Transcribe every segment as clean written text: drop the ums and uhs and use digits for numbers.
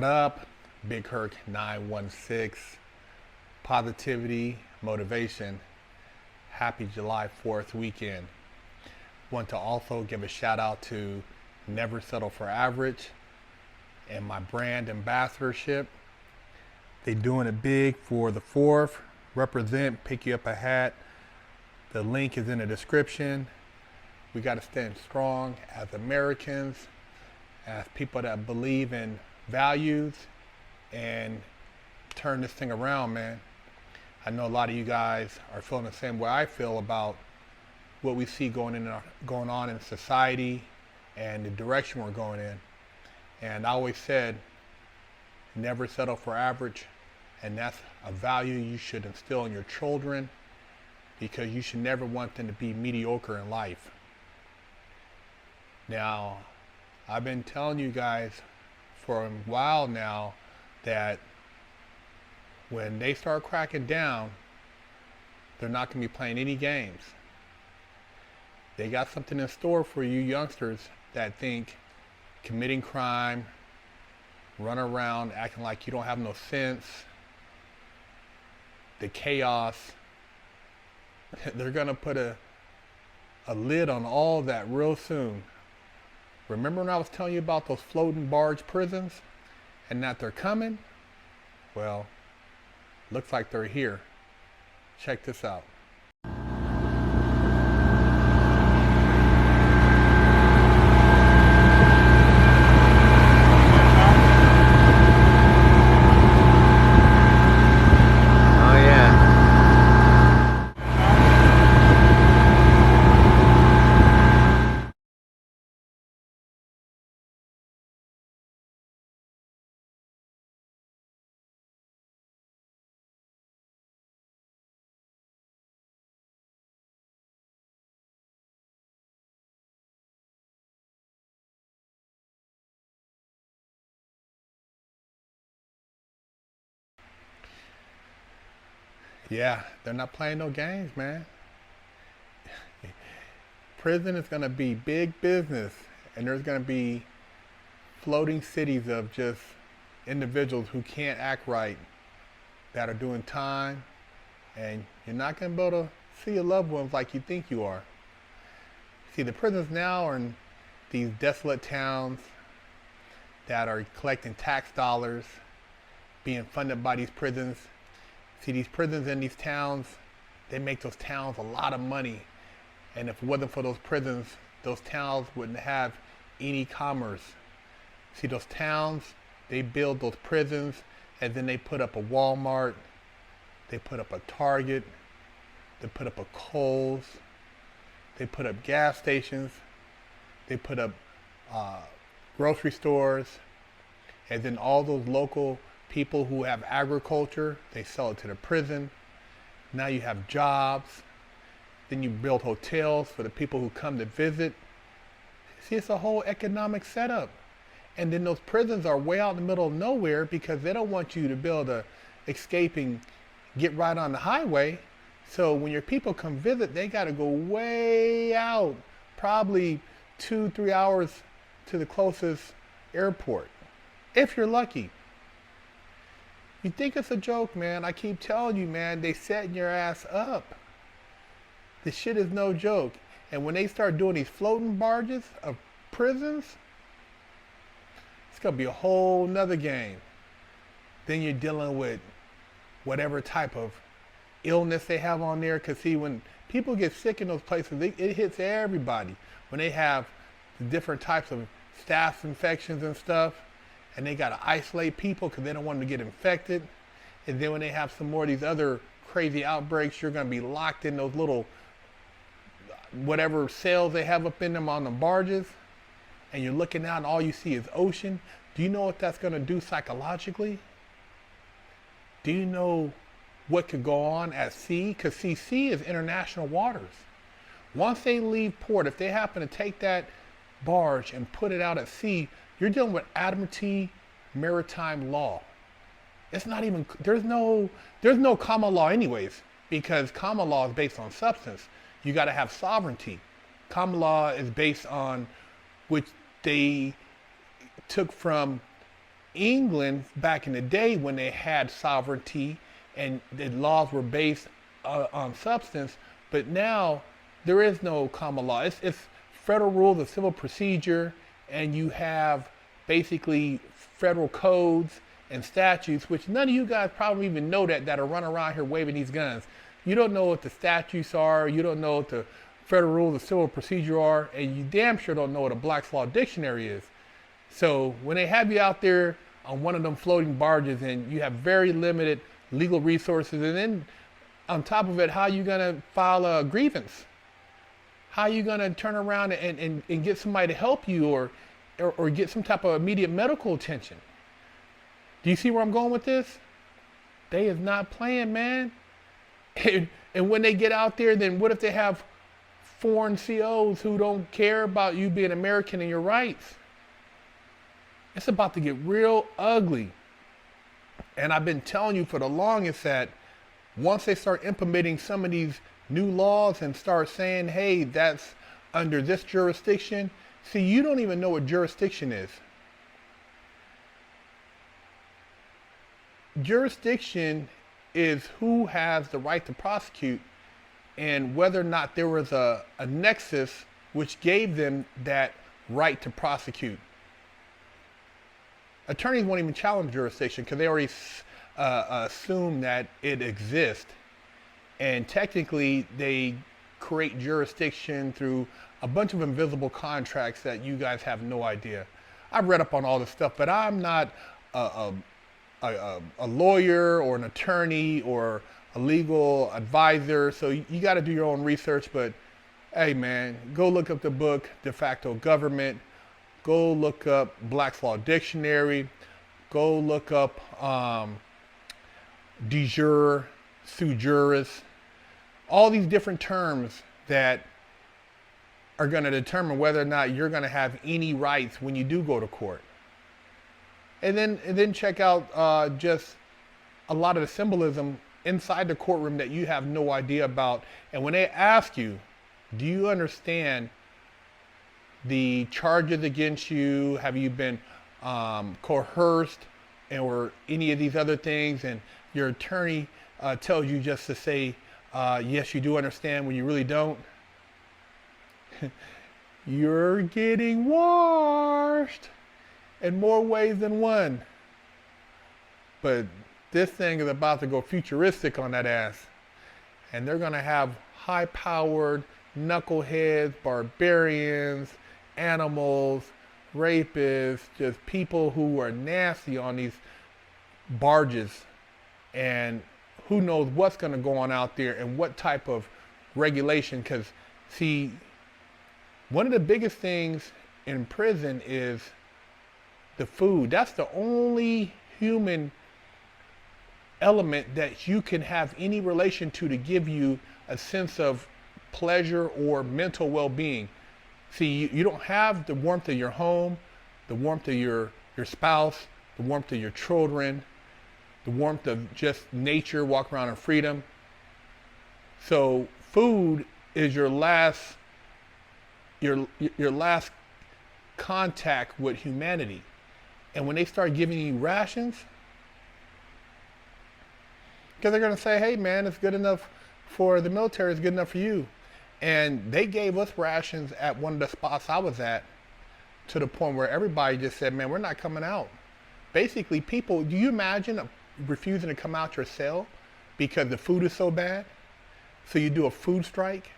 What up? Big Herc916. Positivity, motivation. Happy July 4th weekend. Want to also give a shout out to Never Settle for Average and my brand ambassadorship. They doing it big for the 4th. Represent, pick you up a hat. The link is in the description. We got to stand strong as Americans, as people that believe in values, and turn this thing around, man. I know a lot of you guys are feeling the same way I feel about what we see going on in society and the direction we're going in. And I always said, never settle for average, and that's a value you should instill in your children, because you should never want them to be mediocre in life. Now, I've been telling you guys for a while now that when they start cracking down, they're not going to be playing any games. They got something in store for you youngsters that think committing crime, run around acting like you don't have no sense, the chaos, they're going to put a lid on all of that real soon. Remember when I was telling you about those floating barge prisons and that they're coming? Well, looks like they're here. Check this out. Yeah, they're not playing no games, man. Prison is going to be big business, and there's going to be floating cities of just individuals who can't act right, that are doing time, and you're not going to be able to see your loved ones like you think you are. See, the prisons now are in these desolate towns that are collecting tax dollars, being funded by these prisons. See, these prisons in these towns, they make those towns a lot of money. And if it wasn't for those prisons, those towns wouldn't have any commerce. See, those towns, they build those prisons, and then they put up a Walmart, they put up a Target, they put up a Kohl's, they put up gas stations, they put up grocery stores, and then all those local people who have agriculture, they sell it to the prison. Now you have jobs. Then you build hotels for the people who come to visit. See, it's a whole economic setup. And then those prisons are way out in the middle of nowhere because they don't want you to be able to escape and get right on the highway. So when your people come visit, they got to go way out, probably 2-3 hours to the closest airport, if you're lucky. You think it's a joke, man? I keep telling you, man, they setting your ass up. This shit is no joke. And when they start doing these floating barges of prisons, it's gonna be a whole nother game. Then you're dealing with whatever type of illness they have on there. Cause see, when people get sick in those places, it hits everybody. When they have the different types of staph infections and stuff, and they gotta isolate people because they don't want them to get infected. And then when they have some more of these other crazy outbreaks, you're gonna be locked in those little, whatever cells they have up in them on the barges, and you're looking out and all you see is ocean. Do you know what that's gonna do psychologically? Do you know what could go on at sea? Because sea is international waters. Once they leave port, if they happen to take that barge and put it out at sea, you're dealing with Admiralty maritime law. It's not even, there's no common law anyways, because common law is based on substance. You got to have sovereignty. Common law is based on which they took from England, back in the day when they had sovereignty and the laws were based on substance, but now there is no common law. It's federal rules of civil procedure, and you have basically federal codes and statutes, which none of you guys probably even know that are running around here waving these guns. You don't know what the statutes are, you don't know what the federal rules of civil procedure are, and you damn sure don't know what a Black's Law Dictionary is. So when they have you out there on one of them floating barges and you have very limited legal resources, and then on top of it, how are you gonna file a grievance? How are you gonna turn around and get somebody to help you or get some type of immediate medical attention? Do you see where I'm going with this? They is not playing, man. And when they get out there, then what if they have foreign COs who don't care about you being American and your rights? It's about to get real ugly. And I've been telling you for the longest that once they start implementing some of these new laws and start saying, hey, that's under this jurisdiction. See, you don't even know what jurisdiction is. Jurisdiction is who has the right to prosecute and whether or not there was a nexus which gave them that right to prosecute. Attorneys won't even challenge jurisdiction because they already assume that it exists. And technically, they create jurisdiction through a bunch of invisible contracts that you guys have no idea. I've read up on all this stuff, but I'm not a lawyer or an attorney or a legal advisor, so you got to do your own research. But hey, man, go look up the book De Facto Government. Go look up Black's Law Dictionary. Go look up de jure, sui juris. All these different terms that are going to determine whether or not you're going to have any rights when you do go to court. And then check out just a lot of the symbolism inside the courtroom that you have no idea about. And when they ask you, do you understand the charges against you? Have you been coerced or any of these other things? And your attorney tells you just to say, yes, you do understand, when you really don't. You're getting washed in more ways than one. But this thing is about to go futuristic on that ass. And they're going to have high-powered knuckleheads, barbarians, animals, rapists, just people who are nasty on these barges. And who knows what's going to go on out there and what type of regulation. Because, see, one of the biggest things in prison is the food. That's the only human element that you can have any relation to give you a sense of pleasure or mental well-being. See, you don't have the warmth of your home, the warmth of your spouse, the warmth of your children, the warmth of just nature, walk around in freedom. So food is your last contact with humanity. And when they start giving you rations, because they're going to say, hey man, it's good enough for the military, it's good enough for you. And they gave us rations at one of the spots I was at, to the point where everybody just said, man, we're not coming out. Basically, people, do you imagine refusing to come out your cell because the food is so bad? So you do a food strike,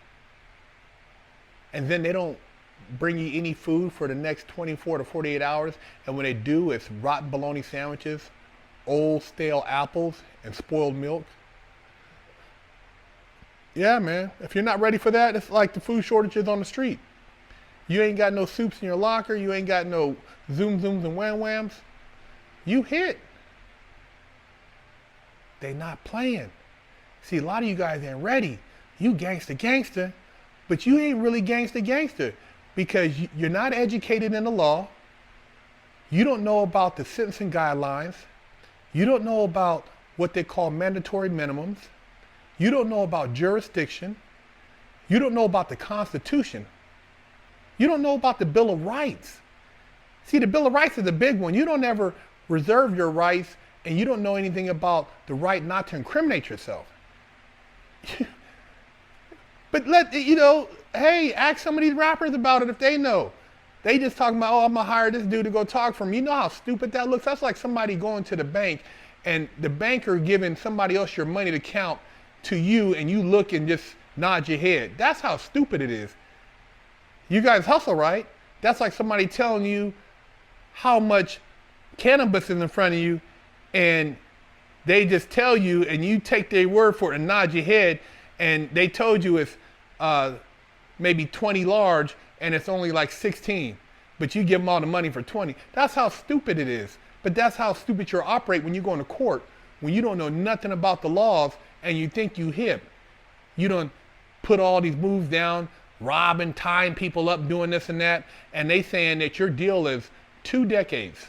and then they don't bring you any food for the next 24 to 48 hours, and when they do, it's rotten bologna sandwiches, old stale apples, and spoiled milk. Yeah, man, if you're not ready for that, it's like the food shortages on the street. You ain't got no soups in your locker, you ain't got no zoom zooms and wham whams. You hit. They not playing. See, a lot of you guys ain't ready. You gangster, but you ain't really gangster because you're not educated in the law. You don't know about the sentencing guidelines. You don't know about what they call mandatory minimums. You don't know about jurisdiction. You don't know about the Constitution. You don't know about the Bill of Rights. See, the Bill of Rights is a big one. You don't ever reserve your rights, and you don't know anything about the right not to incriminate yourself. But hey, ask some of these rappers about it if they know. They just talking about, oh, I'm gonna hire this dude to go talk for me. You know how stupid that looks? That's like somebody going to the bank and the banker giving somebody else your money to count to you, and you look and just nod your head. That's how stupid it is. You guys hustle, right? That's like somebody telling you how much cannabis is in front of you, and they just tell you, and you take their word for it and nod your head, and they told you it's maybe 20 large, and it's only like 16, but you give them all the money for 20. That's how stupid it is. But that's how stupid you operate when you go into court, when you don't know nothing about the laws and you think you hip. You don't put all these moves down, robbing, tying people up, doing this and that, and they saying that your deal is 2 decades.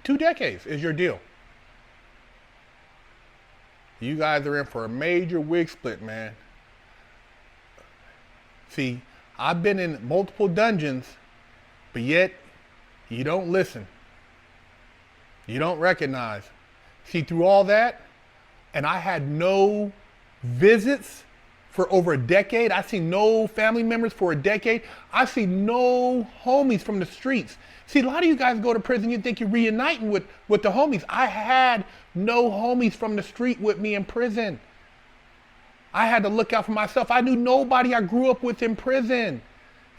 2 decades is your deal. You guys are in for a major wig split, man. See, I've been in multiple dungeons, but yet you don't listen. You don't recognize. See, through all that, and I had no visits for over a decade. I see no family members for a decade. I see no homies from the streets. See, a lot of you guys go to prison, you think you're reuniting with the homies. I had no homies from the street with me in prison. I had to look out for myself. I knew nobody I grew up with in prison.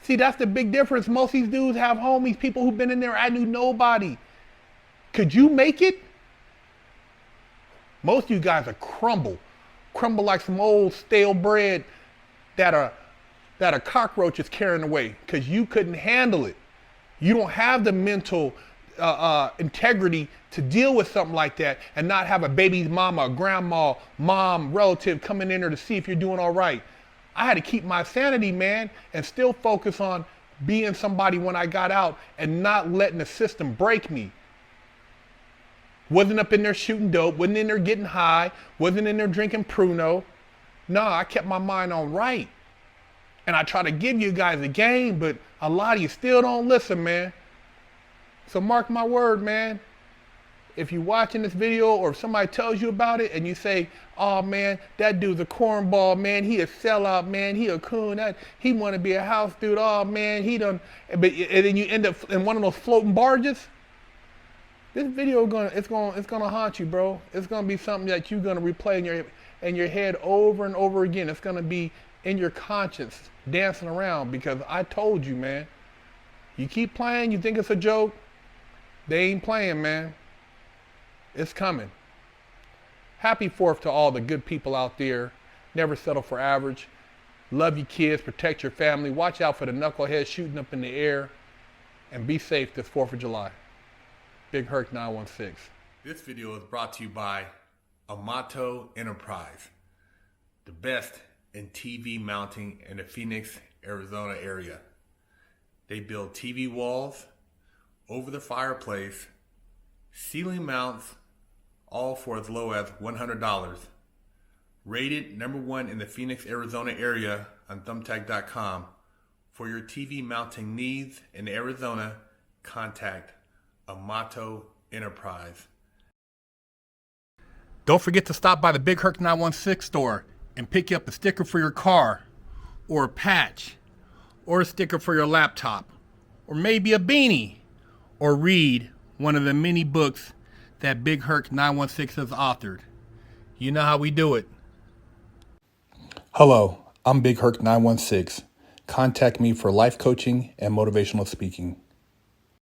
See, that's the big difference. Most of these dudes have homies, people who've been in there. I knew nobody. Could you make it? Most of you guys are crumble like some old stale bread that a cockroach is carrying away because you couldn't handle it. You don't have the mental integrity to deal with something like that and not have a baby's mama, a grandma, mom, relative coming in there to see if you're doing all right. I had to keep my sanity, man, and still focus on being somebody when I got out and not letting the system break me. Wasn't up in there shooting dope, wasn't in there getting high, wasn't in there drinking Pruno. No, I kept my mind on right. And I try to give you guys a game, but a lot of you still don't listen, man. So mark my word, man. If you're watching this video or if somebody tells you about it and you say, oh man, that dude's a cornball, man, he a sellout, man, he a coon, he want to be a house dude, oh man, he done, and then you end up in one of those floating barges. This video it's gonna haunt you, bro. It's gonna be something that you're gonna replay in your head over and over again. It's gonna be in your conscience, dancing around, because I told you, man. You keep playing, you think it's a joke, they ain't playing, man. It's coming. Happy 4th to all the good people out there. Never settle for average. Love your kids, protect your family, watch out for the knuckleheads shooting up in the air, and be safe this 4th of July. Big Herc916. This video is brought to you by Amato Enterprise, the best in TV mounting in the Phoenix, Arizona area. They build TV walls, over the fireplace, ceiling mounts, all for as low as $100. Rated #1 in the Phoenix, Arizona area on thumbtack.com. For your TV mounting needs in Arizona, contact Amato Enterprise. Don't forget to stop by the Big Herc916 store and pick you up a sticker for your car, or a patch, or a sticker for your laptop, or maybe a beanie, or read one of the many books that Big Herc916 has authored. You know how we do it. Hello, I'm Big Herc916. Contact me for life coaching and motivational speaking.